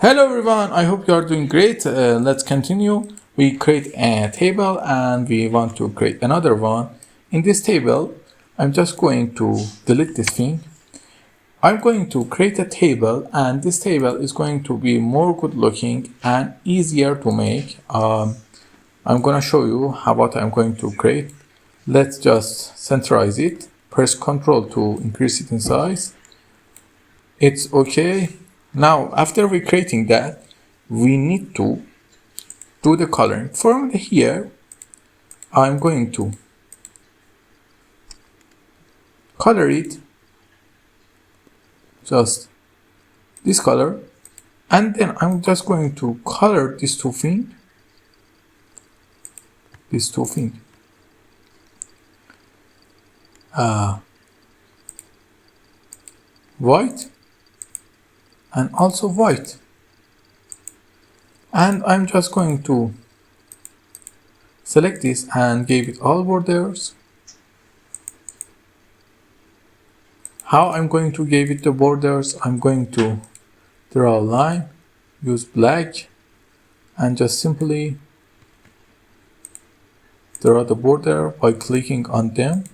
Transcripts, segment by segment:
Hello everyone, I hope you are doing great. Let's continue. We create a table and we want to create another one. In this table, I'm just going to delete this thing. I'm going to create a table and this table is going to be more good looking and easier to make. I'm going to show you what I'm going to create. Let's just centralize it. Press Ctrl to increase it in size. It's okay. Now, after we creating that, we need to do the coloring. From here, I'm going to color it just this color, and then I'm just going to color these two things. White and also white. And I'm just going to select this and give it all borders. How I'm going to give it the borders? I'm going to draw a line, use black, and just simply draw the border by clicking on them.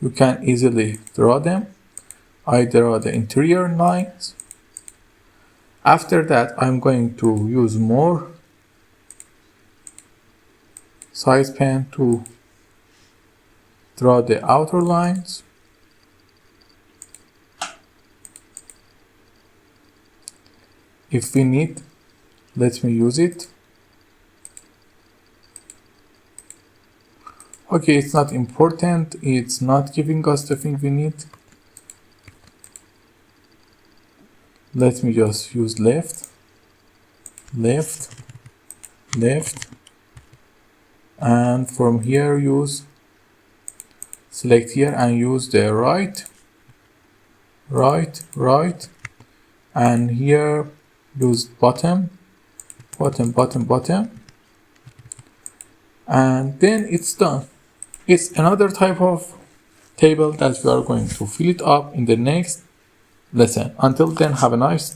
You can easily draw them. I draw the interior lines. After that, I'm going to use more size pen to draw the outer lines. If we need, let me use it. Okay, it's not important. It's not giving us the thing we need. Let me just use left, and from here use select here and use the right, and here use bottom, and then it's done. It's another type of table that we are going to fill it up in the next lesson. Until then, have a nice